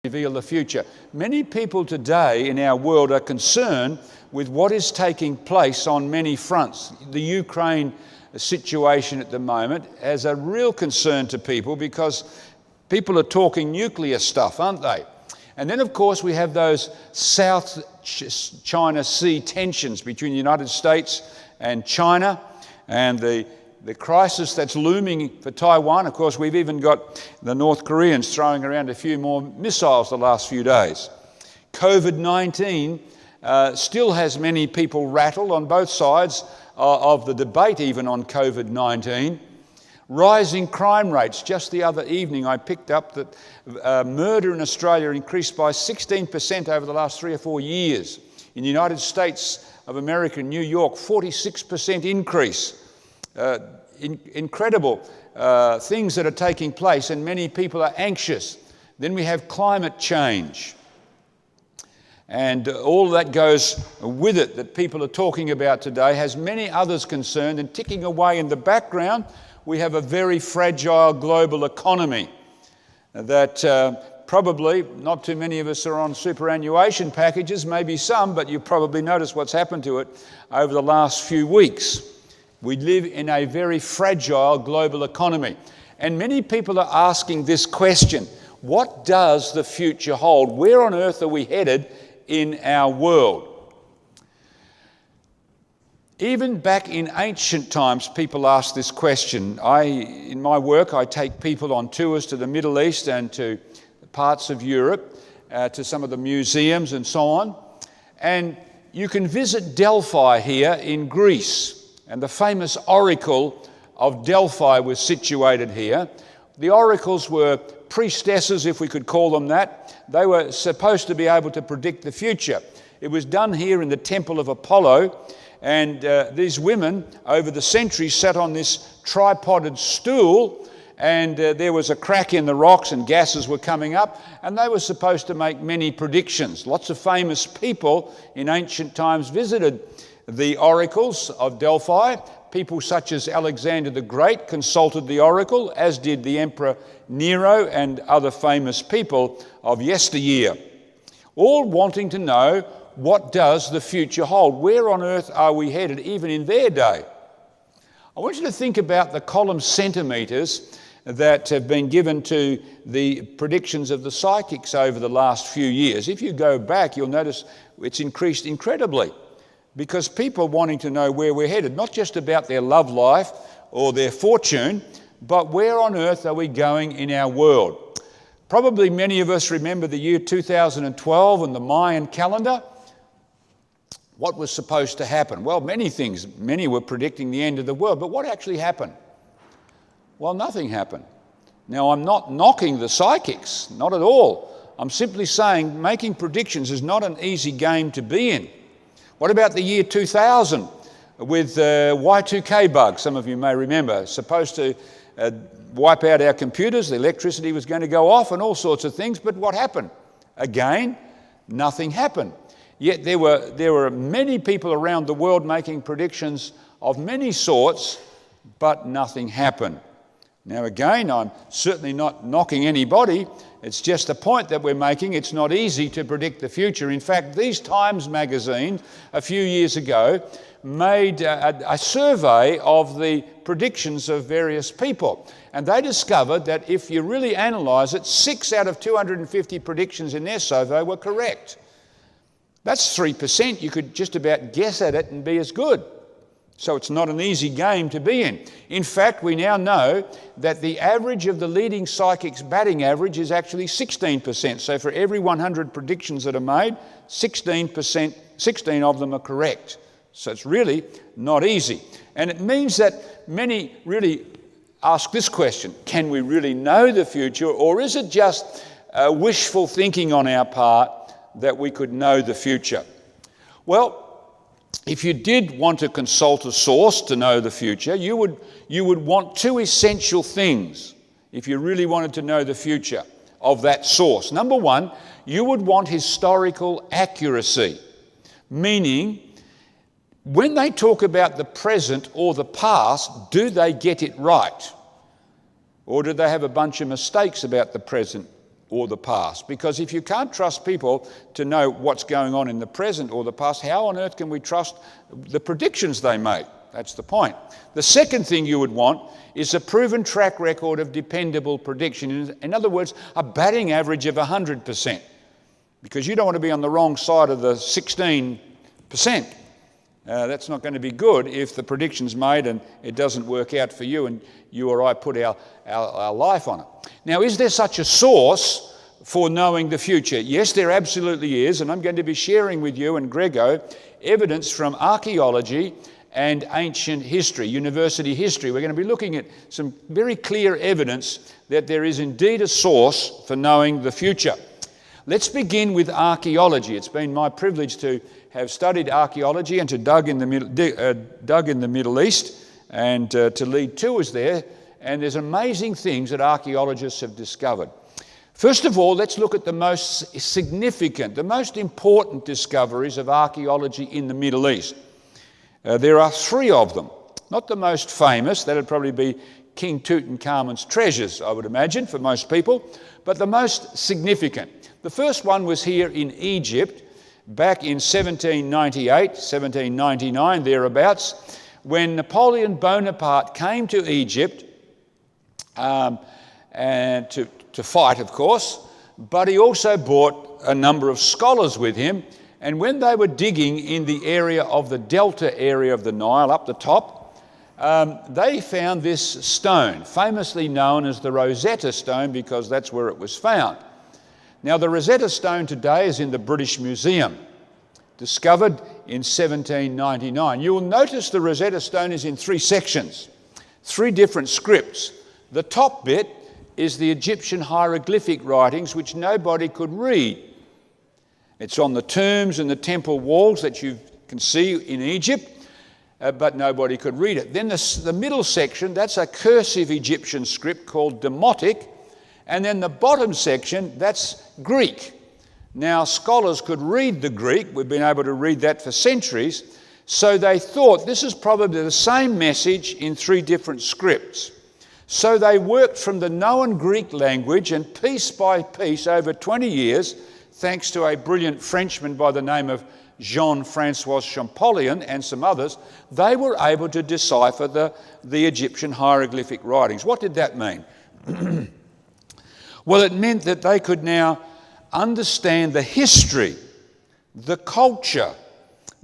reveal the future. Many people today in our world are concerned with what is taking place on many fronts. The Ukraine situation at the moment has a real concern to people because people are talking nuclear stuff, aren't they? And then, of course, we have those South China Sea tensions between the United States and China, and the crisis that's looming for Taiwan. Of course, we've even got the North Koreans throwing around a few more missiles the last few days. COVID-19 still has many people rattled on both sides of the debate, even on COVID-19. Rising crime rates. Just the other evening I picked up that murder in Australia increased by 16% over the last 3 or 4 years. In the United States of America, New York, 46% increase. Incredible things that are taking place, and many people are anxious. Then we have climate change. And all that goes with it that people are talking about today has many others concerned, and ticking away in the background, we have a very fragile global economy that probably not too many of us are on superannuation packages, maybe some, but you probably noticed what's happened to it over the last few weeks. We live in a very fragile global economy. And many people are asking this question: what does the future hold? Where on earth are we headed in our world? Even back in ancient times, people asked this question. In my work, I take people on tours to the Middle East and to parts of Europe, to some of the museums and so on. And you can visit Delphi here in Greece. And the famous oracle of Delphi was situated here. The oracles were priestesses, if we could call them that. They were supposed to be able to predict the future. It was done here in the Temple of Apollo. And these women, over the centuries, sat on this tripoded stool, and there was a crack in the rocks and gases were coming up, and they were supposed to make many predictions. Lots of famous people in ancient times visited the oracles of Delphi. People such as Alexander the Great consulted the oracle, as did the Emperor Nero and other famous people of yesteryear, all wanting to know, what does the future hold? Where on earth are we headed, even in their day? I want you to think about the column centimetres that have been given to the predictions of the psychics over the last few years. If you go back, you'll notice it's increased incredibly, because people wanting to know where we're headed, not just about their love life or their fortune, but where on earth are we going in our world? Probably many of us remember the year 2012 and the Mayan calendar. What was supposed to happen? Well, many things. Many were predicting the end of the world, but what actually happened? Well, nothing happened. Now, I'm not knocking the psychics, not at all. I'm simply saying making predictions is not an easy game to be in. What about the year 2000 with Y2K bug? Some of you may remember. Supposed to wipe out our computers, the electricity was going to go off and all sorts of things, but what happened? Again, nothing happened. Yet there were many people around the world making predictions of many sorts, but nothing happened. Now again, I'm certainly not knocking anybody. It's just a point that we're making. It's not easy to predict the future. In fact, these Times magazine a few years ago made a survey of the predictions of various people. And they discovered that if you really analyse it, 6 out of 250 predictions in their survey were correct. That's 3%. You could just about guess at it and be as good. So it's not an easy game to be in. In fact, we now know that the average of the leading psychics' batting average is actually 16%. So for every 100 predictions that are made, 16 of them are correct. So it's really not easy. And it means that many really ask this question: can we really know the future, or is it just wishful thinking on our part that we could know the future? Well, if you did want to consult a source to know the future, you would want 2 essential things if you really wanted to know the future of that source. Number 1, you would want historical accuracy, meaning when they talk about the present or the past, do they get it right? Or do they have a bunch of mistakes about the present or the past. Because if you can't trust people to know what's going on in the present or the past, how on earth can we trust the predictions they make? That's the point. The second thing you would want is a proven track record of dependable prediction. In other words, a batting average of 100%. Because you don't want to be on the wrong side of the 16%. That's not going to be good if the prediction's made and it doesn't work out for you and you or I put our life on it. Now, is there such a source for knowing the future? Yes, there absolutely is, and I'm going to be sharing with you and Grego evidence from archaeology and ancient history, university history. We're going to be looking at some very clear evidence that there is indeed a source for knowing the future. Let's begin with archaeology. It's been my privilege to have studied archaeology and to dug in the Middle East and to lead tours there. And there's amazing things that archaeologists have discovered. First of all, let's look at the most significant, the most important discoveries of archaeology in the Middle East. There are 3 of them. Not the most famous, that would probably be King Tutankhamun's treasures, I would imagine, for most people, but the most significant. The first one was here in Egypt back in 1798, 1799, thereabouts, when Napoleon Bonaparte came to Egypt and to fight, of course, but he also brought a number of scholars with him. And when they were digging in the area of the delta area of the Nile, up the top, they found this stone, famously known as the Rosetta Stone, because that's where it was found. Now, the Rosetta Stone today is in the British Museum, discovered in 1799. You will notice the Rosetta Stone is in 3 sections, 3 different scripts. The top bit is the Egyptian hieroglyphic writings, which nobody could read. It's on the tombs and the temple walls that you can see in Egypt, but nobody could read it. Then the middle section, that's a cursive Egyptian script called Demotic. And then the bottom section, that's Greek. Now, scholars could read the Greek. We've been able to read that for centuries. So they thought this is probably the same message in 3 different scripts. So they worked from the known Greek language, and piece by piece, over 20 years, thanks to a brilliant Frenchman by the name of Jean-Francois Champollion and some others, they were able to decipher the Egyptian hieroglyphic writings. What did that mean? Well, it meant that they could now understand the history, the culture,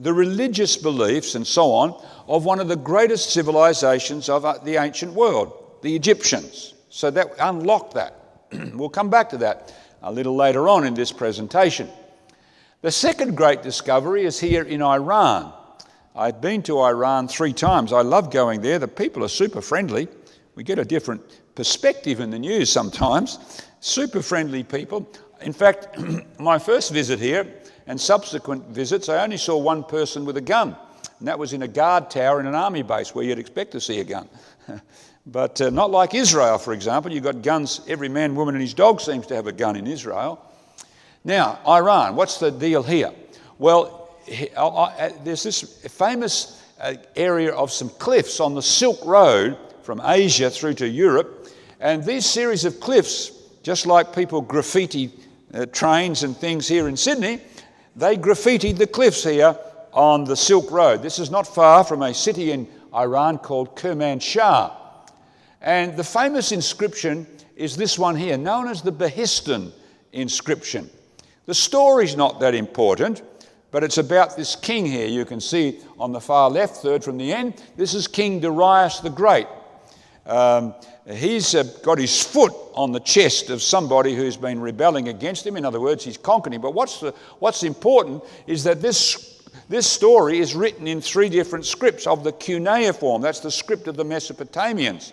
the religious beliefs and so on of one of the greatest civilizations of the ancient world, the Egyptians. So that unlocked that. We'll come back to that a little later on in this presentation. The second great discovery is here in Iran. I've been to Iran 3 times. I love going there. The people are super friendly. We get a different perspective in the news sometimes. Super friendly people. In fact, my first visit here and subsequent visits, I only saw one person with a gun. And that was in a guard tower in an army base where you'd expect to see a gun. But not like Israel, for example. You've got guns. Every man, woman and his dog seems to have a gun in Israel. Now, Iran, what's the deal here? Well, there's this famous area of some cliffs on the Silk Road from Asia through to Europe. And these series of cliffs, just like people graffiti trains and things here in Sydney, they graffitied the cliffs here on the Silk Road. This is not far from a city in Iran called Kermanshah. And the famous inscription is this one here, known as the Behistun inscription. The story's not that important, but it's about this king here. You can see on the far left, third from the end, this is King Darius the Great. He's got his foot on the chest of somebody who's been rebelling against him. In other words, he's conquered him. But what's important is that this story is written in 3 different scripts of the cuneiform. That's the script of the Mesopotamians.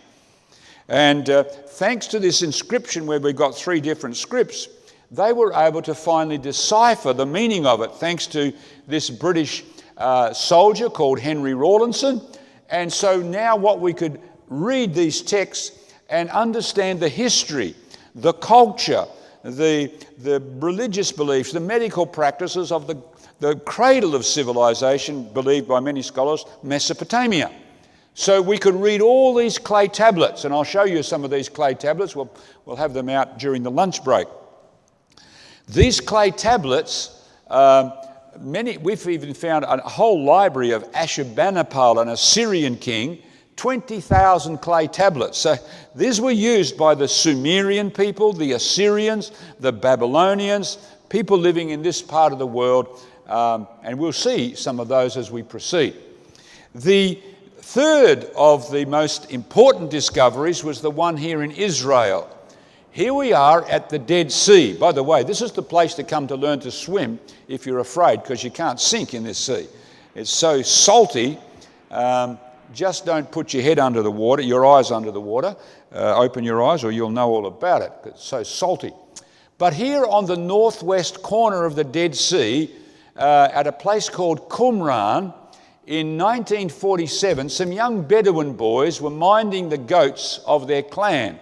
And thanks to this inscription where we've got 3 different scripts, they were able to finally decipher the meaning of it, thanks to this British soldier called Henry Rawlinson. And so now what we could read these texts and understand the history, the culture, the religious beliefs, the medical practices of the cradle of civilization, believed by many scholars, Mesopotamia. So we could read all these clay tablets, and I'll show you some of these clay tablets. We'll have them out during the lunch break. These clay tablets, we've even found a whole library of Ashurbanipal, an Assyrian king, 20,000 clay tablets. So these were used by the Sumerian people, the Assyrians, the Babylonians, people living in this part of the world, and we'll see some of those as we proceed. The third of the most important discoveries was the one here in Israel. Here we are at the Dead Sea. By the way, this is the place to come to learn to swim if you're afraid, because you can't sink in this sea. It's so salty. Just don't put your head under the water, your eyes under the water. Open your eyes or you'll know all about it. It's so salty. But here on the northwest corner of the Dead Sea, at a place called Qumran, in 1947, some young Bedouin boys were minding the goats of their clan.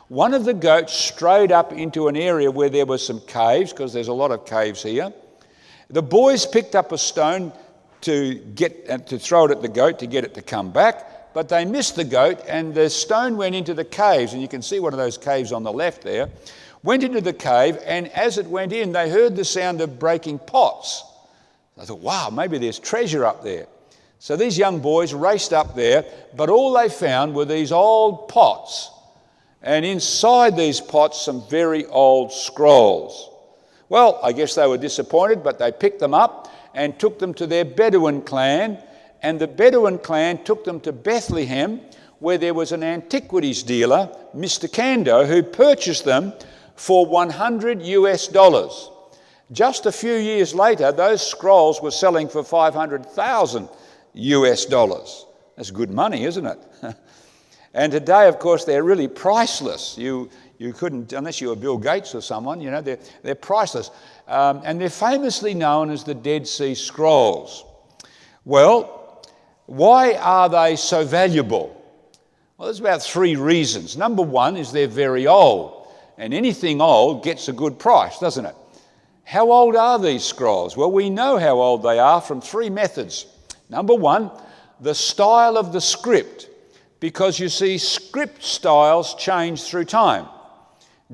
One of the goats strayed up into an area where there were some caves, because there's a lot of caves here. The boys picked up a stone to throw it at the goat to get it to come back, but they missed the goat and the stone went into the caves, and you can see one of those caves on the left there. Went into the cave, and as it went in, they heard the sound of breaking pots. I thought, wow, maybe there's treasure up there. So these young boys raced up there, but all they found were these old pots, and inside these pots some very old scrolls. Well, I guess they were disappointed, but they picked them up and took them to their Bedouin clan, and the Bedouin clan took them to Bethlehem, where there was an antiquities dealer, Mr. Kando, who purchased them for $100. Just a few years later, those scrolls were selling for $500,000. That's good money, isn't it? And today, of course, they're really priceless. You couldn't, unless you were Bill Gates or someone, they're priceless. And they're famously known as the Dead Sea Scrolls. Well, why are they so valuable? Well, there's about 3 reasons. Number one is they're very old, and anything old gets a good price, doesn't it? How old are these scrolls? Well, we know how old they are from 3 methods. Number one, the style of the script, because you see, script styles change through time.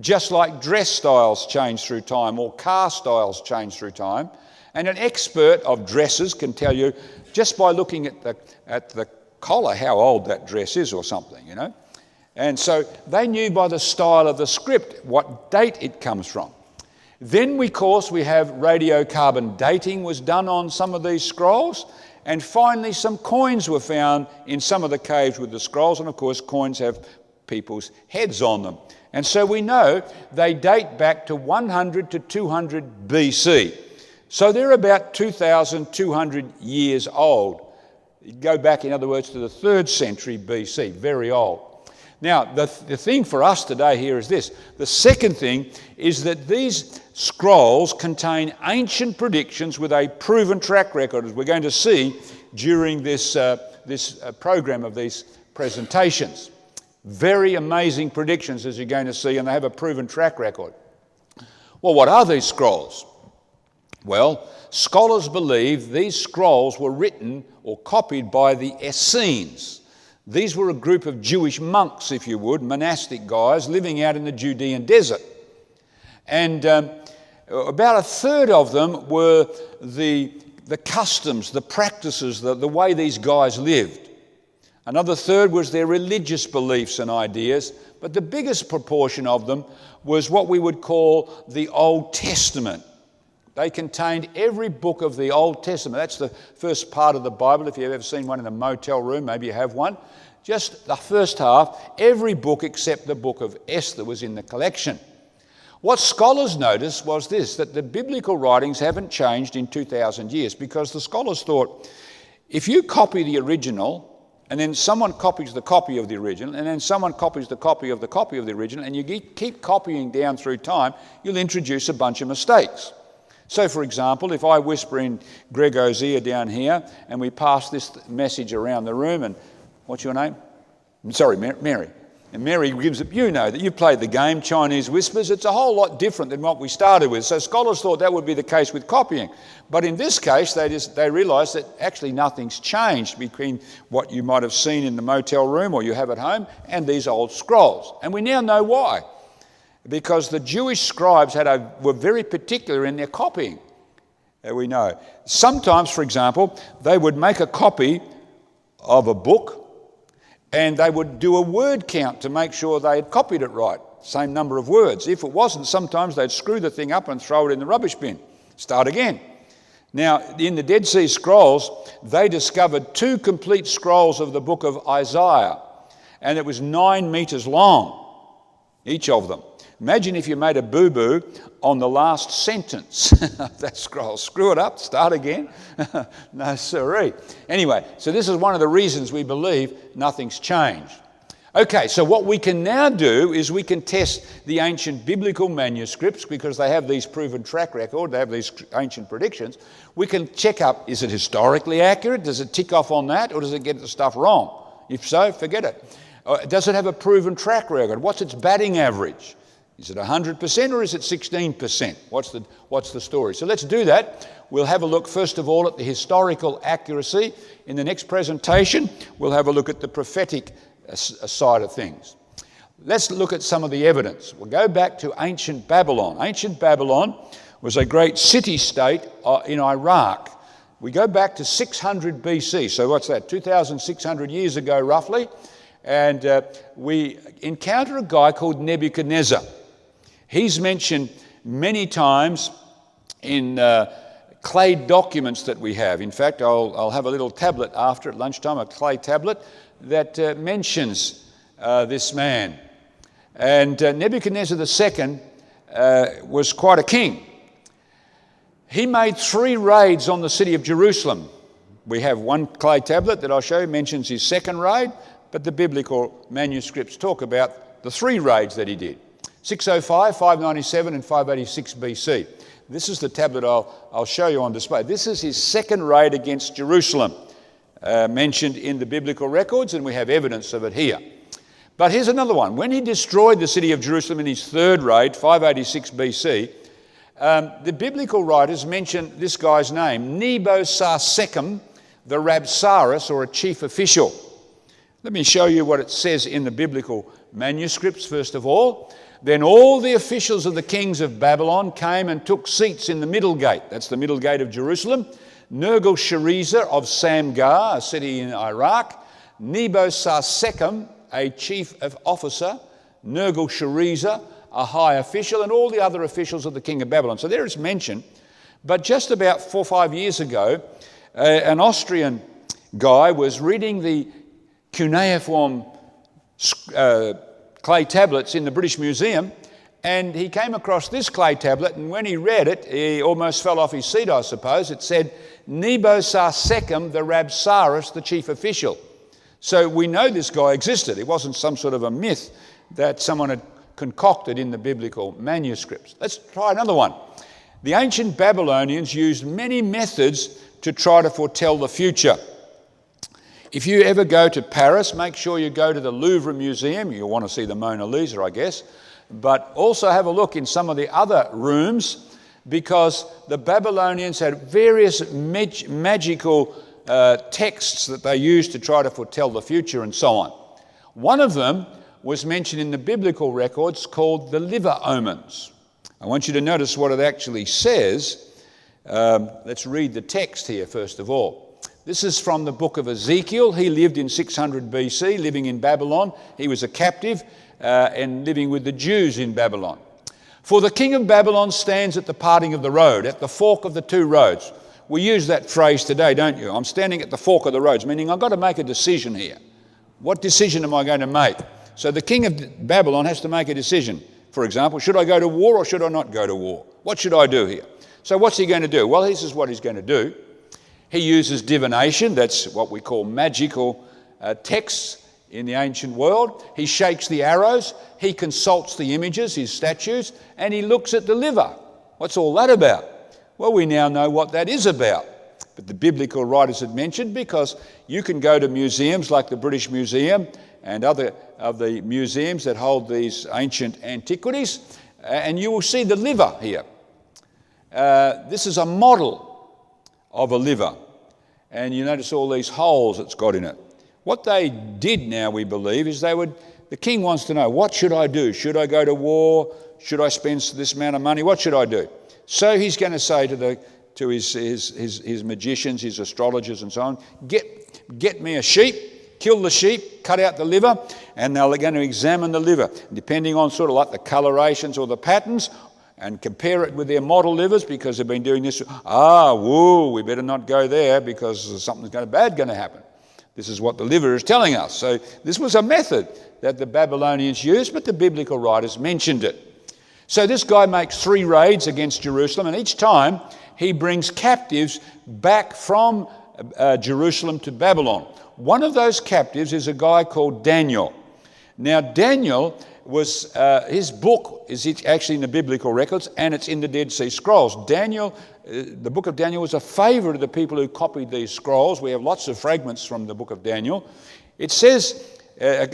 Just like dress styles change through time or car styles change through time. And an expert of dresses can tell you just by looking at the collar how old that dress is or something, And so they knew by the style of the script what date it comes from. Then, of course, we have radiocarbon dating was done on some of these scrolls. And finally, some coins were found in some of the caves with the scrolls. And of course, coins have people's heads on them. And so we know they date back to 100 to 200 BC. So they're about 2,200 years old. You go back, in other words, to the 3rd century BC, very old. Now, the thing for us today here is this. The second thing is that these scrolls contain ancient predictions with a proven track record, as we're going to see during this program of these presentations. Very amazing predictions, as you're going to see, and they have a proven track record. Well, what are these scrolls? Well, scholars believe these scrolls were written or copied by the Essenes. These were a group of Jewish monks, if you would, monastic guys living out in the Judean desert. And about a third of them were the customs, the practices, the way these guys lived. Another third was their religious beliefs and ideas, but the biggest proportion of them was what we would call the Old Testament. They contained every book of the Old Testament. That's the first part of the Bible. If you've ever seen one in a motel room, maybe you have one. Just the first half, every book except the book of Esther was in the collection. What scholars noticed was this, that the biblical writings haven't changed in 2,000 years, because the scholars thought, if you copy the original, and then someone copies the copy of the original, and then someone copies the copy of the original, and you keep copying down through time, you'll introduce a bunch of mistakes. So, for example, if I whisper in Gregor's ear down here, and we pass this message around the room, and what's your name? Sorry, Mary. And Mary gives it, that you've played the game, Chinese Whispers. It's a whole lot different than what we started with. So scholars thought that would be the case with copying. But in this case, they realised that actually nothing's changed between what you might have seen in the motel room or you have at home and these old scrolls. And we now know why. because the Jewish scribes were very particular in their copying, we know. Sometimes, for example, they would make a copy of a book and they would do a word count to make sure they had copied it right, same number of words. If it wasn't, sometimes they'd screw the thing up and throw it in the rubbish bin. Start again. Now, in the Dead Sea Scrolls, they discovered 2 complete scrolls of the book of Isaiah, and it was 9 meters long, each of them. Imagine if you made a boo-boo on the last sentence of that scroll. Screw it up, start again. No siree. Anyway, so this is one of the reasons we believe nothing's changed. Okay, so what we can now do is we can test the ancient biblical manuscripts because they have these proven track record, they have these ancient predictions. We can check up, is it historically accurate? Does it tick off on that, or does it get the stuff wrong? If so, forget it. Does it have a proven track record? What's its batting average? Is it 100% or is it 16%? What's the story? So let's do that. We'll have a look first of all at the historical accuracy. In the next presentation, we'll have a look at the prophetic side of things. Let's look at some of the evidence. We'll go back to ancient Babylon. Ancient Babylon was a great city-state in Iraq. We go back to 600 BC. So what's that? 2,600 years ago, roughly. And we encounter a guy called Nebuchadnezzar. He's mentioned many times in clay documents that we have. In fact, I'll have a little tablet after at lunchtime, a clay tablet that mentions this man. And Nebuchadnezzar II was quite a king. He made 3 raids on the city of Jerusalem. We have one clay tablet that I'll show you mentions his second raid, but the biblical manuscripts talk about the 3 raids that he did. 605, 597 and 586 BC. This is the tablet I'll show you on display. This is his second raid against Jerusalem, mentioned in the biblical records, and we have evidence of it here. But here's another one. When he destroyed the city of Jerusalem in his third raid, 586 BC, the biblical writers mention this guy's name, Nebo-Sarsechem, the Rabsaris, or a chief official. Let me show you what it says in the biblical manuscripts, first of all. Then all the officials of the kings of Babylon came and took seats in the middle gate. That's the middle gate of Jerusalem. Nergal-Sharezer of Samgar, a city in Iraq. Nebo-Sarsechem, a chief officer. Nergal-Sharezer, a high official, and all the other officials of the king of Babylon. So there it's mentioned. But just about 4 or 5 years ago, an Austrian guy was reading the cuneiform clay tablets in the British Museum, and he came across this clay tablet, and when he read it, he almost fell off his seat, I suppose. It said, Nebo-Sarsechem, the Rabsaris, the chief official. So we know this guy existed. It wasn't some sort of a myth that someone had concocted in the biblical manuscripts. Let's try another one. The ancient Babylonians used many methods to try to foretell the future. If you ever go to Paris, make sure you go to the Louvre Museum. You'll want to see the Mona Lisa, I guess. But also have a look in some of the other rooms, because the Babylonians had various magical texts that they used to try to foretell the future and so on. One of them was mentioned in the biblical records called the liver omens. I want you to notice what it actually says. Let's read the text here first of all. This is from the book of Ezekiel. He lived in 600 BC, living in Babylon. He was a captive and living with the Jews in Babylon. For the king of Babylon stands at the parting of the road, at the fork of the 2 roads. We use that phrase today, don't you? I'm standing at the fork of the roads, meaning I've got to make a decision here. What decision am I going to make? So the king of Babylon has to make a decision. For example, should I go to war or should I not go to war? What should I do here? So what's he going to do? Well, this is what he's going to do. He uses divination. That's what we call magical texts in the ancient world. He shakes the arrows. He consults the images, his statues, and he looks at the liver. What's all that about? Well, we now know what that is about. But the biblical writers had mentioned, because you can go to museums like the British Museum and other of the museums that hold these ancient antiquities, and you will see the liver here. This is a model of a liver, and you notice all these holes it's got in it. What they did now, we believe, is the king wants to know, what should I do? Should I go to war? should I spend this amount of money? What should I do? So he's going to say to his magicians, his astrologers and so on, get me a sheep, kill the sheep, cut out the liver, and they're going to examine the liver, depending on sort of like the colorations or the patterns, and compare it with their model livers, because they've been doing this. We better not go there because something's bad going to happen. This is what the liver is telling us. So this was a method that the Babylonians used, but the biblical writers mentioned it. So this guy makes 3 raids against Jerusalem, and each time he brings captives back from Jerusalem to Babylon. One of those captives is a guy called Daniel. Now Daniel was, his book is actually in the biblical records, and it's in the Dead Sea Scrolls. Daniel, the book of Daniel was a favourite of the people who copied these scrolls. We have lots of fragments from the book of Daniel. It says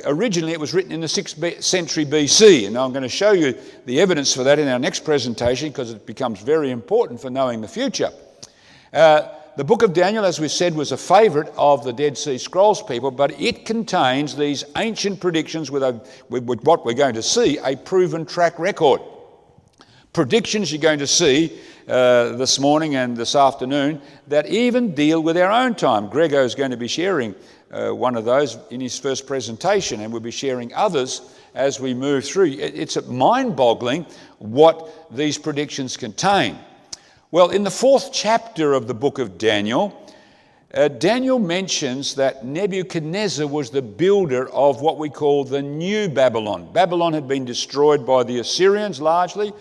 originally it was written in the 6th century BC, and I'm going to show you the evidence for that in our next presentation, because it becomes very important for knowing the future. The book of Daniel, as we said, was a favourite of the Dead Sea Scrolls people, but it contains these ancient predictions with what we're going to see, a proven track record. Predictions you're going to see this morning and this afternoon that even deal with our own time. Gregor is going to be sharing one of those in his first presentation, and we'll be sharing others as we move through. It's mind-boggling what these predictions contain. Well, in the 4th chapter of the book of Daniel, Daniel mentions that Nebuchadnezzar was the builder of what we call the New Babylon. Babylon had been destroyed by the Assyrians largely,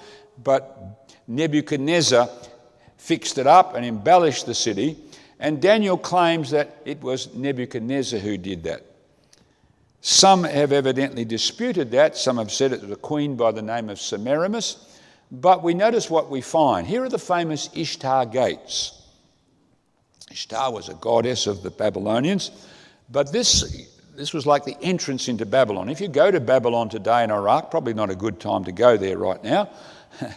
but Nebuchadnezzar fixed it up and embellished the city, and Daniel claims that it was Nebuchadnezzar who did that. Some have evidently disputed that. Some have said it was a queen by the name of Semiramis. But we notice what we find. Here are the famous Ishtar gates. Ishtar was a goddess of the Babylonians, but this was like the entrance into Babylon. If you go to Babylon today in Iraq, probably not a good time to go there right now, a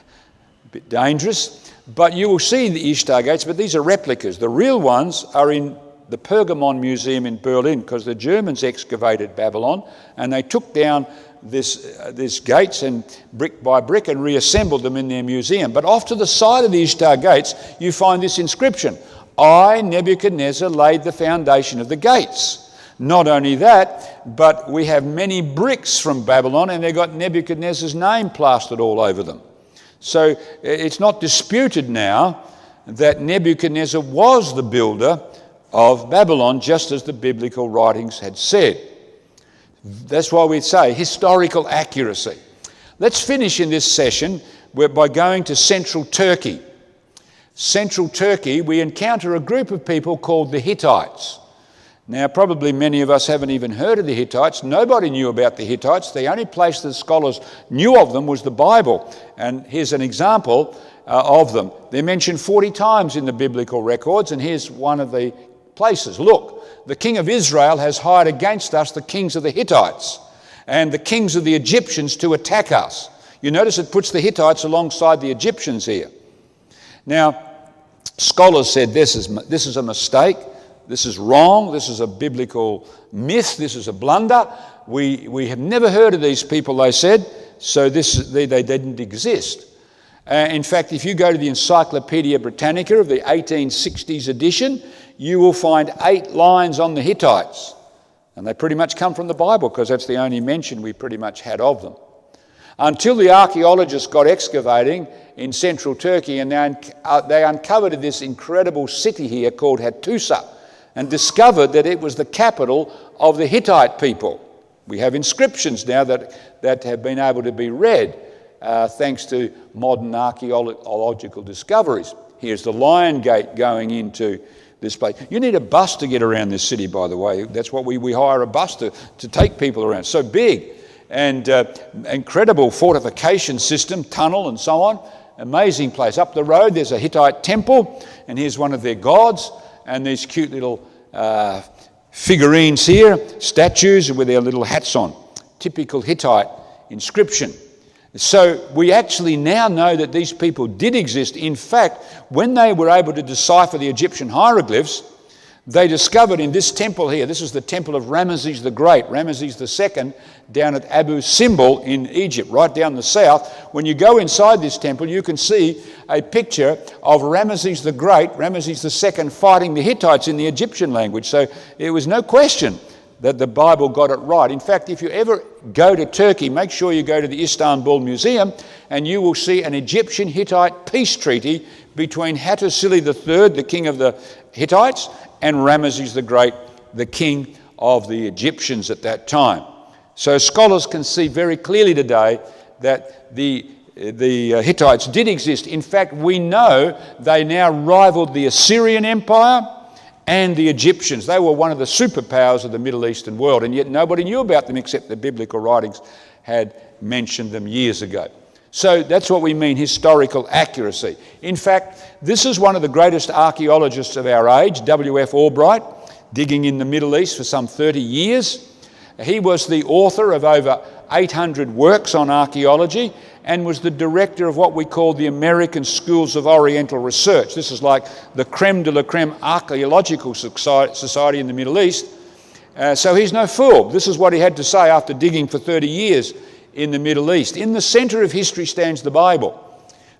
bit dangerous, but you will see the Ishtar gates, but these are replicas. The real ones are in the Pergamon Museum in Berlin, because the Germans excavated Babylon and they took down these gates and brick by brick and reassembled them in their museum. But off to the side of the Ishtar gates, you find this inscription: I, Nebuchadnezzar, laid the foundation of the gates. Not only that, but we have many bricks from Babylon, and they've got Nebuchadnezzar's name plastered all over them. So it's not disputed now that Nebuchadnezzar was the builder of Babylon, just as the biblical writings had said. That's why we say historical accuracy. Let's finish in this session by going to central Turkey. Central Turkey, we encounter a group of people called the Hittites. Now, probably many of us haven't even heard of the Hittites. Nobody knew about the Hittites. The only place the scholars knew of them was the Bible. And here's an example of them. They're mentioned 40 times in the biblical records, and here's one of the places. Look, the king of Israel has hired against us the kings of the Hittites and the kings of the Egyptians to attack us. You notice it puts the Hittites alongside the Egyptians here. Now, scholars said this is a mistake. This is wrong. This is a biblical myth. This is a blunder. We have never heard of these people, they said, so they didn't exist. In fact, if you go to the Encyclopedia Britannica of the 1860s edition, you will find 8 lines on the Hittites. And they pretty much come from the Bible, because that's the only mention we pretty much had of them. Until the archaeologists got excavating in central Turkey, and they uncovered this incredible city here called Hattusa, and discovered that it was the capital of the Hittite people. We have inscriptions now that have been able to be read thanks to modern archaeological discoveries. Here's the Lion Gate going into this place. You need a bus to get around this city, by the way. That's what we hire a bus to take people around. So big and incredible fortification system, tunnel and so on. Amazing place. Up the road there's a Hittite temple, and here's one of their gods, and these cute little figurines here, statues with their little hats on. Typical Hittite inscription. So we actually now know that these people did exist. In fact, when they were able to decipher the Egyptian hieroglyphs, They discovered in this temple here, this is the temple of Ramesses the Great, Ramesses II, down at Abu Simbel in Egypt, right down the south. When you go inside this temple, you can see a picture of Ramesses the Great, Ramesses II, fighting the Hittites in the Egyptian language. So there was no question that the Bible got it right. In fact, if you ever go to Turkey, make sure you go to the Istanbul Museum, and you will see an Egyptian-Hittite peace treaty between Hattusili III, the king of the Hittites, and Ramesses the Great, the king of the Egyptians at that time. So scholars can see very clearly today that the Hittites did exist. In fact, we know they now rivaled the Assyrian Empire and the Egyptians. They were one of the superpowers of the Middle Eastern world, and yet nobody knew about them except the biblical writings had mentioned them years ago. So that's what we mean, historical accuracy. In fact, this is one of the greatest archaeologists of our age, W.F. Albright, digging in the Middle East for some 30 years. He was the author of over 800 works on archaeology and was the director of what we call the American Schools of Oriental Research. This is like the creme de la creme archaeological society in the Middle East. So he's no fool. This is what he had to say after digging for 30 years in the Middle East. In the centre of history stands the Bible.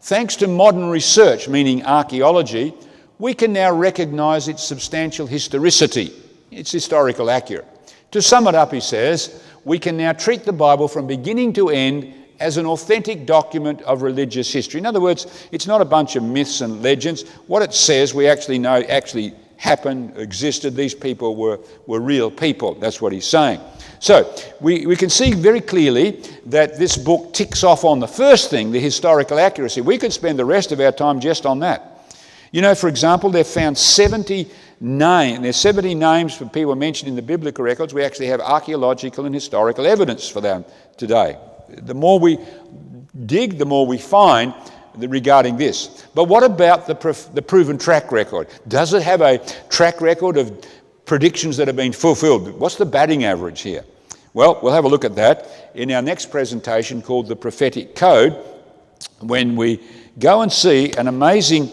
Thanks to modern research, meaning archaeology, we can now recognise its substantial historicity. It's historical accurate. To sum it up, he says, we can now treat the Bible from beginning to end as an authentic document of religious history. In other words, it's not a bunch of myths and legends. What it says, we actually know actually happened, existed. These people were real people. That's what he's saying. So we can see very clearly that this book ticks off on the first thing, the historical accuracy. We could spend the rest of our time just on that. You know, for example, they've found 70 names. There's 70 names for people mentioned in the biblical records. We actually have archaeological and historical evidence for them today. The more we dig, the more we find regarding this. But what about the proven track record? Does it have a track record of predictions that have been fulfilled? What's the batting average here? Well, we'll have a look at that in our next presentation called The Prophetic Code, when we go and see an amazing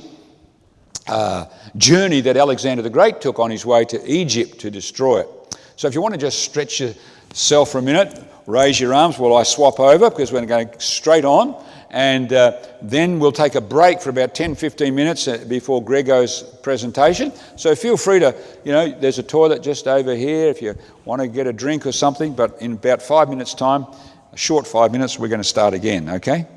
journey that Alexander the Great took on his way to Egypt to destroy it. So if you want to just stretch yourself for a minute, raise your arms while I swap over, because we're going straight on, and then we'll take a break for about 10-15 minutes before Grego's presentation. So feel free to, there's a toilet just over here if you want to get a drink or something, but in about 5 minutes' time, a short 5 minutes, we're going to start again, okay?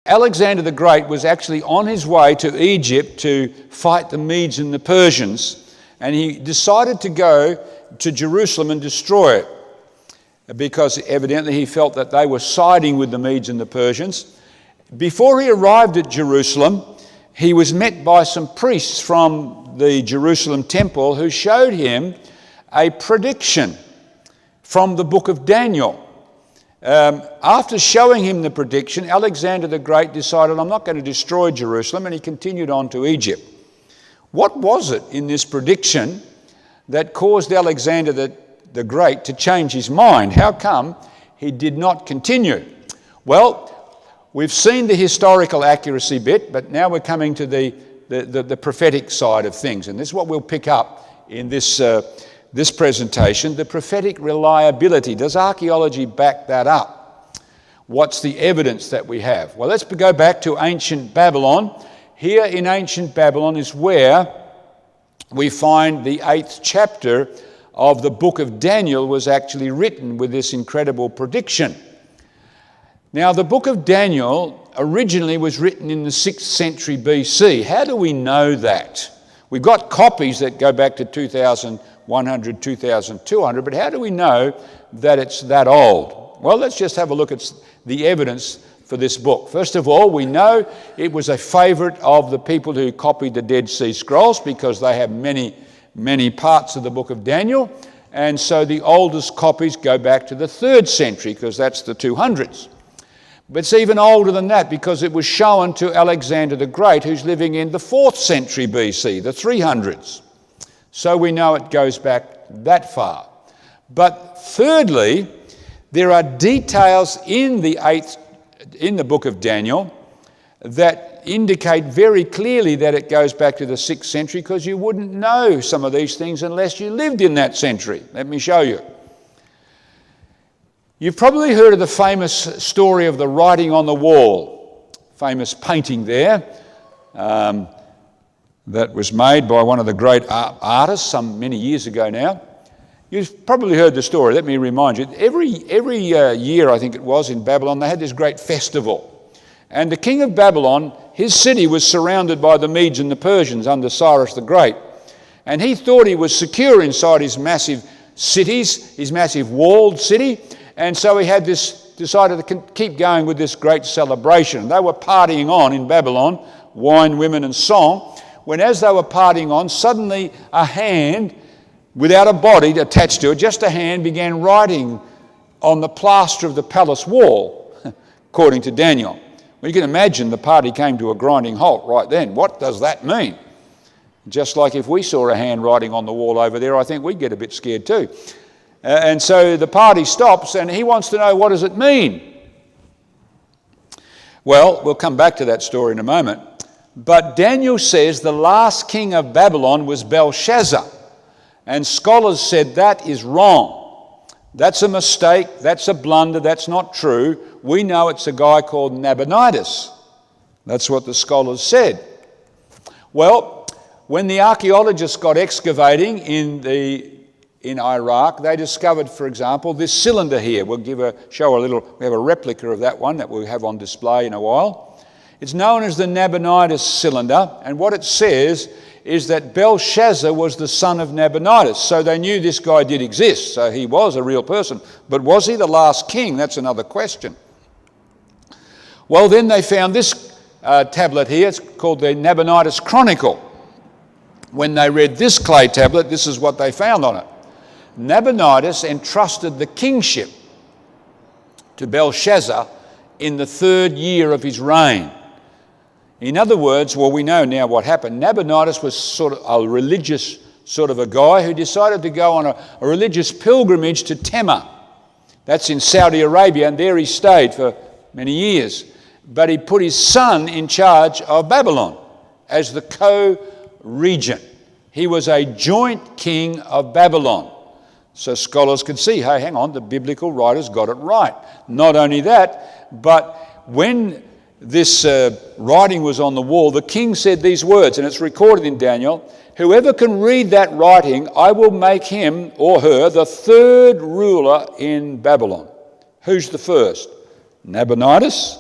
Alexander the Great was actually on his way to Egypt to fight the Medes and the Persians, and he decided to go to Jerusalem and destroy it because evidently he felt that they were siding with the Medes and the Persians. Before he arrived at Jerusalem, he was met by some priests from the Jerusalem temple who showed him a prediction from the book of Daniel. After showing him the prediction, Alexander the Great decided, I'm not going to destroy Jerusalem, and he continued on to Egypt. What was it in this prediction that caused Alexander the Great to change his mind? How come he did not continue? Well, we've seen the historical accuracy bit, but now we're coming to the prophetic side of things, and this is what we'll pick up in this presentation, the prophetic reliability. Does archaeology back that up? What's the evidence that we have? Well, let's go back to ancient Babylon. Here in ancient Babylon is where we find the 8th chapter of the book of Daniel was actually written with this incredible prediction. Now, the book of Daniel originally was written in the 6th century BC. How do we know that? We've got copies that go back to 2100, 2200, but how do we know that it's that old? Well, let's just have a look at the evidence for this book. First of all, we know it was a favourite of the people who copied the Dead Sea Scrolls because they have many, many parts of the book of Daniel, and so the oldest copies go back to the 3rd century because that's the 200s. But it's even older than that because it was shown to Alexander the Great, who's living in the 4th century BC, the 300s. So we know it goes back that far. But thirdly, there are details in the book of Daniel that indicate very clearly that it goes back to the 6th century, because you wouldn't know some of these things unless you lived in that century. Let me show you. You've probably heard of the famous story of the writing on the wall, famous painting there that was made by one of the great artists many years ago now. You've probably heard the story. Let me remind you. Every year, I think it was, in Babylon, they had this great festival. And the king of Babylon, his city was surrounded by the Medes and the Persians under Cyrus the Great. And he thought he was secure inside his massive cities, his massive walled city. And so he had decided to keep going with this great celebration. They were partying on in Babylon, wine, women and song, when as they were partying on, suddenly a hand without a body attached to it, just a hand, began writing on the plaster of the palace wall, according to Daniel. Well, you can imagine the party came to a grinding halt right then. What does that mean? Just like if we saw a hand writing on the wall over there, I think we'd get a bit scared too. And so the party stops, and he wants to know, what does it mean? Well, we'll come back to that story in a moment. But Daniel says the last king of Babylon was Belshazzar. And scholars said that is wrong. That's a mistake, that's a blunder, that's not true. We know it's a guy called Nabonidus. That's what the scholars said. Well, when the archaeologists got excavating in Iraq, they discovered, for example, this cylinder here. We'll we have a replica of that one that we'll have on display in a while. It's known as the Nabonidus cylinder, and what it says is that Belshazzar was the son of Nabonidus. So they knew this guy did exist, so he was a real person. But was he the last king? That's another question. Well, then they found this tablet here. It's called the Nabonidus Chronicle. When they read this clay tablet, this is what they found on it. Nabonidus entrusted the kingship to Belshazzar in the 3rd year of his reign. In other words, well, we know now what happened. Nabonidus was sort of a religious sort of a guy who decided to go on a religious pilgrimage to Tema. That's in Saudi Arabia, and there he stayed for many years. But he put his son in charge of Babylon as the co-regent. He was a joint king of Babylon. So scholars could see, hey, hang on, the biblical writers got it right. Not only that, but when this writing was on the wall, the king said these words, and it's recorded in Daniel: whoever can read that writing, I will make him or her the 3rd ruler in Babylon. Who's the first? Nabonidus.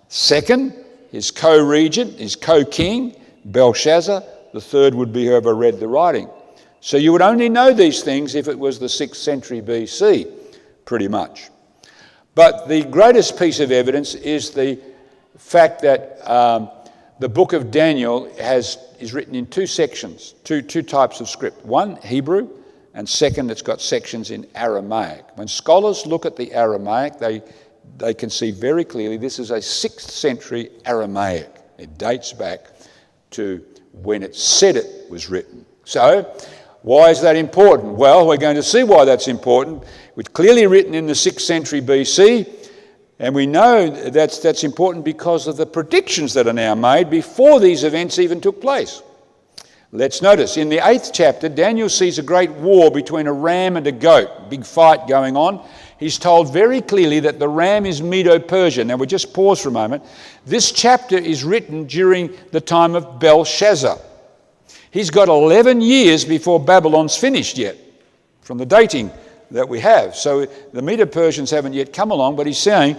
Second, his co-regent, his co-king, Belshazzar. The third would be whoever read the writing. So you would only know these things if it was the 6th century BC, pretty much. But the greatest piece of evidence is the fact that the book of Daniel is written in two sections, two types of script. One, Hebrew, and second, it's got sections in Aramaic. When scholars look at the Aramaic, they can see very clearly this is a 6th century Aramaic. It dates back to when it said it was written. So, why is that important? Well, we're going to see why that's important. It's clearly written in the 6th century BC, and we know that's important because of the predictions that are now made before these events even took place. Let's notice, in the 8th chapter, Daniel sees a great war between a ram and a goat, big fight going on. He's told very clearly that the ram is Medo-Persia. Now, we'll just pause for a moment. This chapter is written during the time of Belshazzar. He's got 11 years before Babylon's finished yet, from the dating that we have. So the Medo-Persians haven't yet come along, but he's saying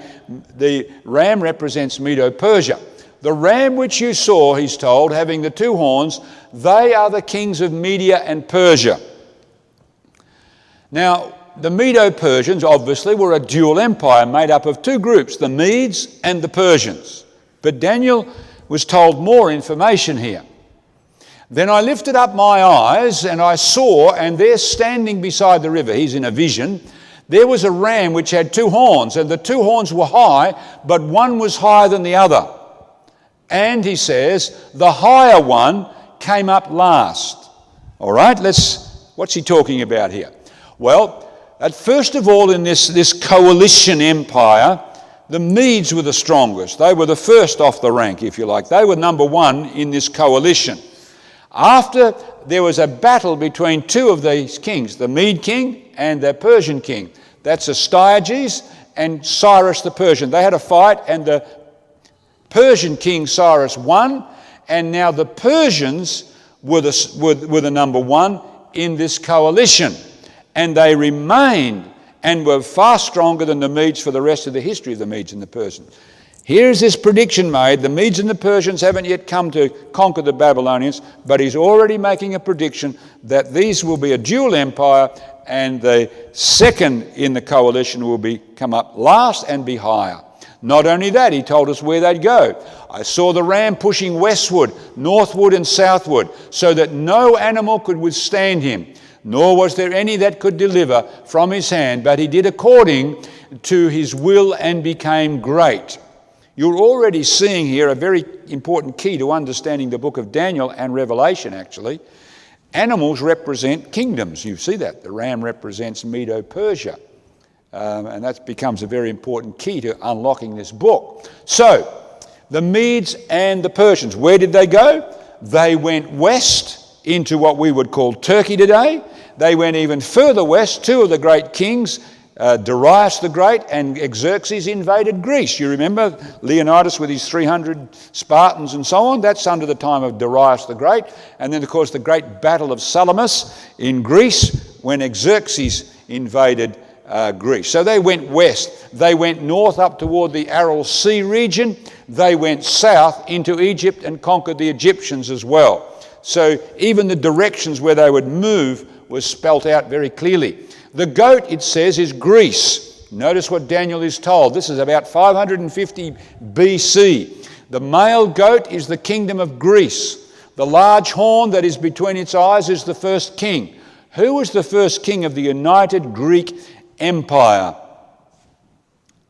the ram represents Medo-Persia. The ram which you saw, he's told, having the 2 horns, they are the kings of Media and Persia. Now, the Medo-Persians obviously were a dual empire made up of 2 groups, the Medes and the Persians. But Daniel was told more information here. Then I lifted up my eyes and I saw, and there standing beside the river, he's in a vision, there was a ram which had 2 horns, and the 2 horns were high, but one was higher than the other. And he says, the higher one came up last. All right, what's he talking about here? Well, first of all, in this coalition empire, the Medes were the strongest. They were the first off the rank, if you like. They were number 1 in this coalition. After there was a battle between 2 of these kings, the Mede king and the Persian king. That's Astyages and Cyrus the Persian. They had a fight, and the Persian king Cyrus won, and now the Persians were the number 1 in this coalition. And they remained and were far stronger than the Medes for the rest of the history of the Medes and the Persians. Here's this prediction made. The Medes and the Persians haven't yet come to conquer the Babylonians, but he's already making a prediction that these will be a dual empire, and the second in the coalition will come up last and be higher. Not only that, he told us where they'd go. I saw the ram pushing westward, northward and southward, so that no animal could withstand him, nor was there any that could deliver from his hand, but he did according to his will and became great. You're already seeing here a very important key to understanding the book of Daniel and Revelation, actually. Animals represent kingdoms. You see that. The ram represents Medo-Persia. And that becomes a very important key to unlocking this book. So, the Medes and the Persians, where did they go? They went west into what we would call Turkey today. They went even further west. 2 of the great kings, Darius the Great and Xerxes, invaded Greece. You remember Leonidas with his 300 Spartans and so on? That's under the time of Darius the Great. And then, of course, the great battle of Salamis in Greece when Xerxes invaded Greece. So they went west. They went north up toward the Aral Sea region. They went south into Egypt and conquered the Egyptians as well. So even the directions where they would move was spelt out very clearly. The goat, it says, is Greece. Notice what Daniel is told. This is about 550 BC. The male goat is the kingdom of Greece. The large horn that is between its eyes is the first king. Who was the first king of the united Greek Empire?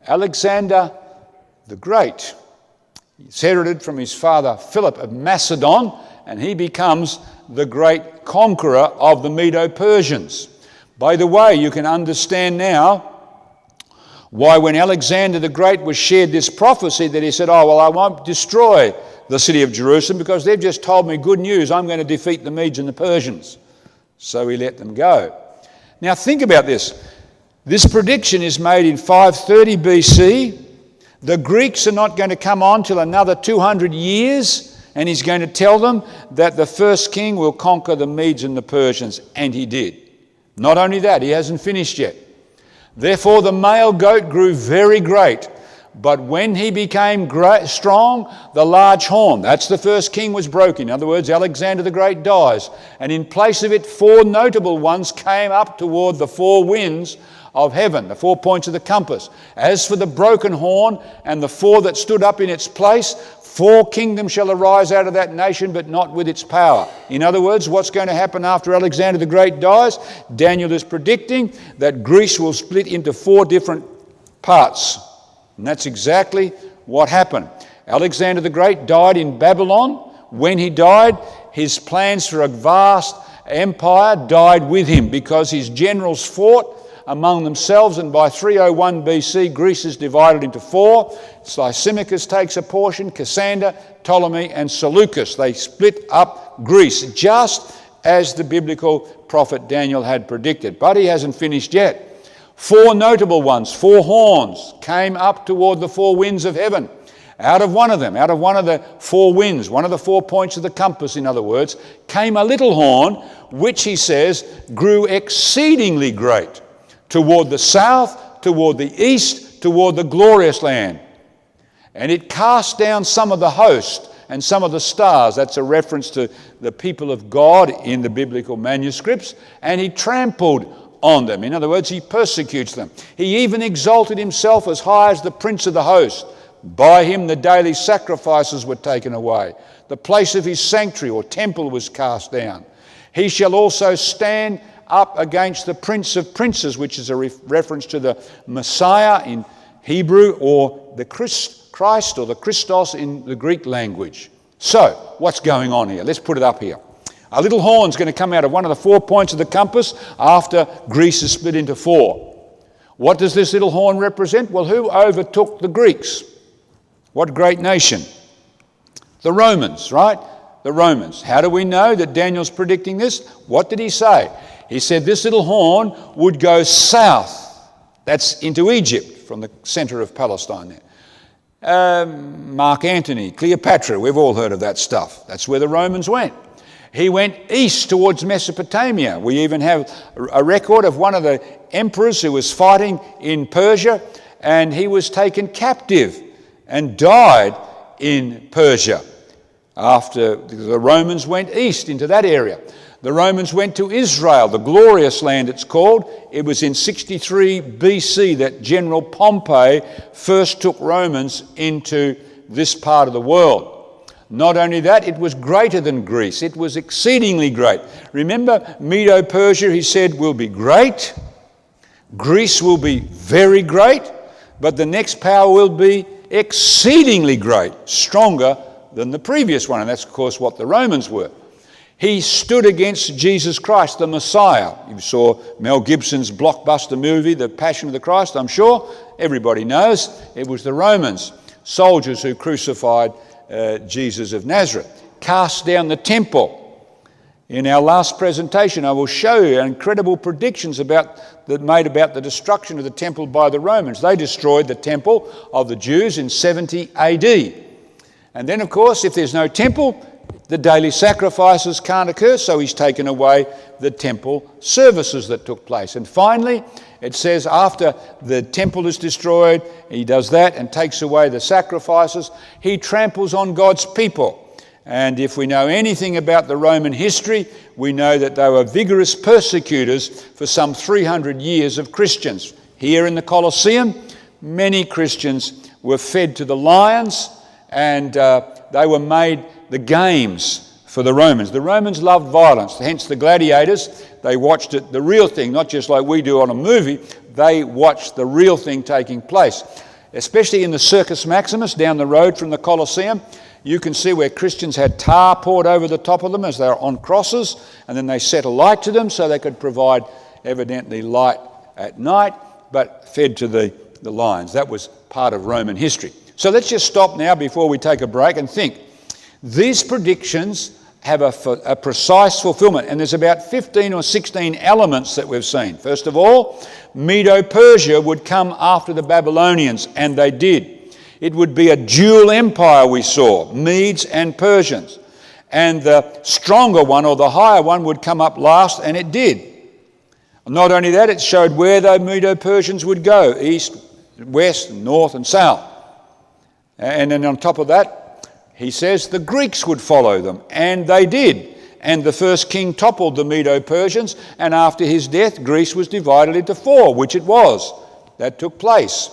Alexander the Great. He's inherited from his father Philip of Macedon, and he becomes the great conqueror of the Medo-Persians. By the way, you can understand now why when Alexander the Great was shared this prophecy that he said, I won't destroy the city of Jerusalem because they've just told me good news, I'm going to defeat the Medes and the Persians. So he let them go. Now think about this. This prediction is made in 530 BC. The Greeks are not going to come on till another 200 years, and he's going to tell them that the first king will conquer the Medes and the Persians, and he did. Not only that, he hasn't finished yet. Therefore the male goat grew very great. But when he became strong, the large horn, that's the first king, was broken. In other words, Alexander the Great dies. And in place of it, 4 notable ones came up toward the 4 winds of heaven, the 4 points of the compass. As for the broken horn and the 4 that stood up in its place, 4 kingdoms shall arise out of that nation, but not with its power. In other words, what's going to happen after Alexander the Great dies? Daniel is predicting that Greece will split into 4 different parts. And that's exactly what happened. Alexander the Great died in Babylon. When he died, his plans for a vast empire died with him because his generals fought among themselves, and by 301 BC, Greece is divided into 4. Lysimachus takes a portion, Cassander, Ptolemy, and Seleucus. They split up Greece, just as the biblical prophet Daniel had predicted. But he hasn't finished yet. 4 notable ones, 4 horns, came up toward the 4 winds of heaven. Out of one of them, out of one of the 4 winds, one of the 4 points of the compass, in other words, came a little horn, which, he says, grew exceedingly great, toward the south, toward the east, toward the glorious land. And it cast down some of the host and some of the stars. That's a reference to the people of God in the biblical manuscripts. And he trampled on them. In other words, he persecutes them. He even exalted himself as high as the prince of the host. By him the daily sacrifices were taken away. The place of his sanctuary or temple was cast down. He shall also stand up against the Prince of Princes, which is a reference to the Messiah in Hebrew, or the Christ or the Christos in the Greek language. So, what's going on here? Let's put it up here. A little horn's going to come out of one of the 4 points of the compass after Greece is split into 4. What does this little horn represent? Well, who overtook the Greeks? What great nation? The Romans, right? The Romans. How do we know that Daniel's predicting this? What did he say? He said this little horn would go south. That's into Egypt, from the centre of Palestine there. Mark Antony, Cleopatra, we've all heard of that stuff. That's where the Romans went. He went east towards Mesopotamia. We even have a record of one of the emperors who was fighting in Persia, and he was taken captive and died in Persia after the Romans went east into that area. The Romans went to Israel, the glorious land it's called. It was in 63 BC that General Pompey first took Romans into this part of the world. Not only that, it was greater than Greece. It was exceedingly great. Remember, Medo-Persia, he said, will be great. Greece will be very great. But the next power will be exceedingly great, stronger than the previous one. And that's, of course, what the Romans were. He stood against Jesus Christ, the Messiah. You saw Mel Gibson's blockbuster movie, The Passion of the Christ, I'm sure. Everybody knows it was the Romans, soldiers who crucified Jesus of Nazareth, cast down the temple. In our last presentation, I will show you incredible predictions made about the destruction of the temple by the Romans. They destroyed the temple of the Jews in 70 AD. And then, of course, if there's no temple, the daily sacrifices can't occur, so he's taken away the temple services that took place. And finally, it says after the temple is destroyed, he does that and takes away the sacrifices, he tramples on God's people. And if we know anything about the Roman history, we know that they were vigorous persecutors for some 300 years of Christians. Here in the Colosseum, many Christians were fed to the lions, and they were made the games for the Romans. The Romans loved violence, hence the gladiators. They watched it, the real thing, not just like we do on a movie. They watched the real thing taking place. Especially in the Circus Maximus down the road from the Colosseum, you can see where Christians had tar poured over the top of them as they were on crosses, and then they set a light to them so they could provide evidently light at night, but fed to the lions. That was part of Roman history. So let's just stop now before we take a break and think. These predictions have a precise fulfillment, and there's about 15 or 16 elements that we've seen. First of all, Medo-Persia would come after the Babylonians, and they did. It would be a dual empire we saw, Medes and Persians. And the stronger one, or the higher one, would come up last, and it did. Not only that, it showed where the Medo-Persians would go, east, west, north and south. And then on top of that, he says the Greeks would follow them, and they did. And the first king toppled the Medo-Persians, and after his death, Greece was divided into 4, which it was. That took place.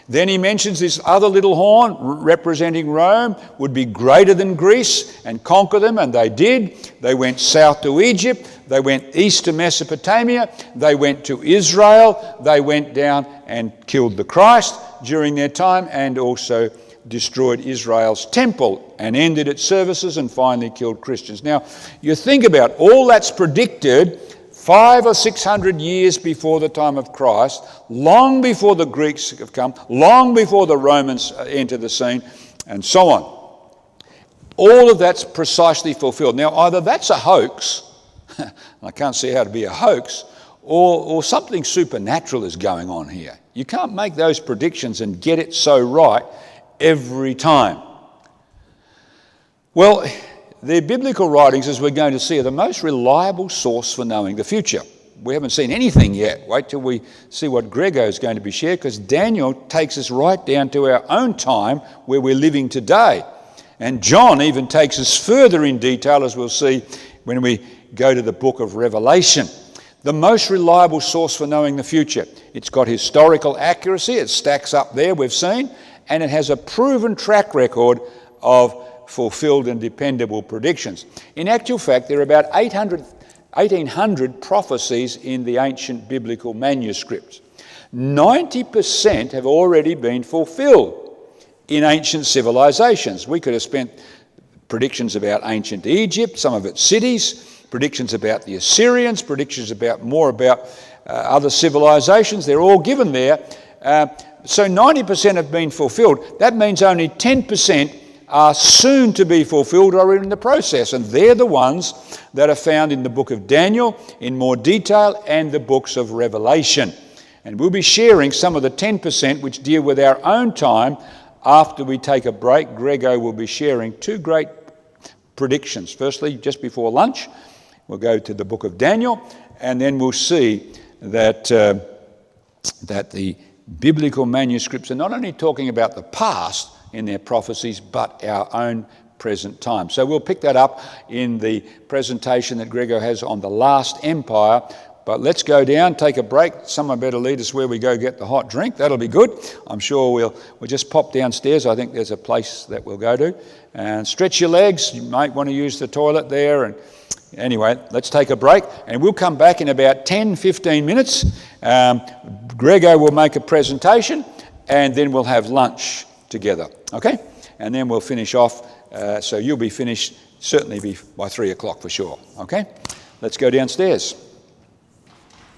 Then he mentions this other little horn representing Rome would be greater than Greece and conquer them, and they did. They went south to Egypt. They went east to Mesopotamia. They went to Israel. They went down and killed the Christ during their time, and also destroyed Israel's temple and ended its services and finally killed Christians. Now, you think about all that's predicted 500 or 600 years before the time of Christ, long before the Greeks have come, long before the Romans enter the scene, and so on. All of that's precisely fulfilled. Now, either that's a hoax, I can't see how to be a hoax, or something supernatural is going on here. You can't make those predictions and get it so right every time. Well, the biblical writings, as we're going to see, are the most reliable source for knowing the future. We haven't seen anything yet. Wait till we see what Gregor is going to be shared, because Daniel takes us right down to our own time where we're living today. And John even takes us further in detail, as we'll see when we go to the book of Revelation. The most reliable source for knowing the future. It's got historical accuracy, it stacks up there, we've seen, and it has a proven track record of fulfilled and dependable predictions. In actual fact, there are about 1,800 prophecies in the ancient biblical manuscripts. 90% have already been fulfilled in ancient civilizations. We could have spent predictions about ancient Egypt, some of its cities, predictions about the Assyrians, predictions about other civilizations. They're all given there. So 90% have been fulfilled. That means only 10% are soon to be fulfilled or are in the process, and they're the ones that are found in the book of Daniel in more detail and the books of Revelation. And we'll be sharing some of the 10% which deal with our own time after we take a break. Gregor will be sharing 2 great predictions. Firstly, just before lunch, we'll go to the book of Daniel, and then we'll see that the biblical manuscripts are not only talking about the past in their prophecies, but our own present time. So we'll pick that up in the presentation that Gregor has on the last empire. But let's go down, take a break. Someone better lead us where we go get the hot drink. That'll be good. I'm sure we'll just pop downstairs. I think there's a place that we'll go to. And stretch your legs. You might want to use the toilet there. And anyway, let's take a break. And we'll come back in about 10, 15 minutes. Gregor will make a presentation, and then we'll have lunch together, okay? And then we'll finish off, so you'll be finished certainly by 3 o'clock for sure, okay? Let's go downstairs.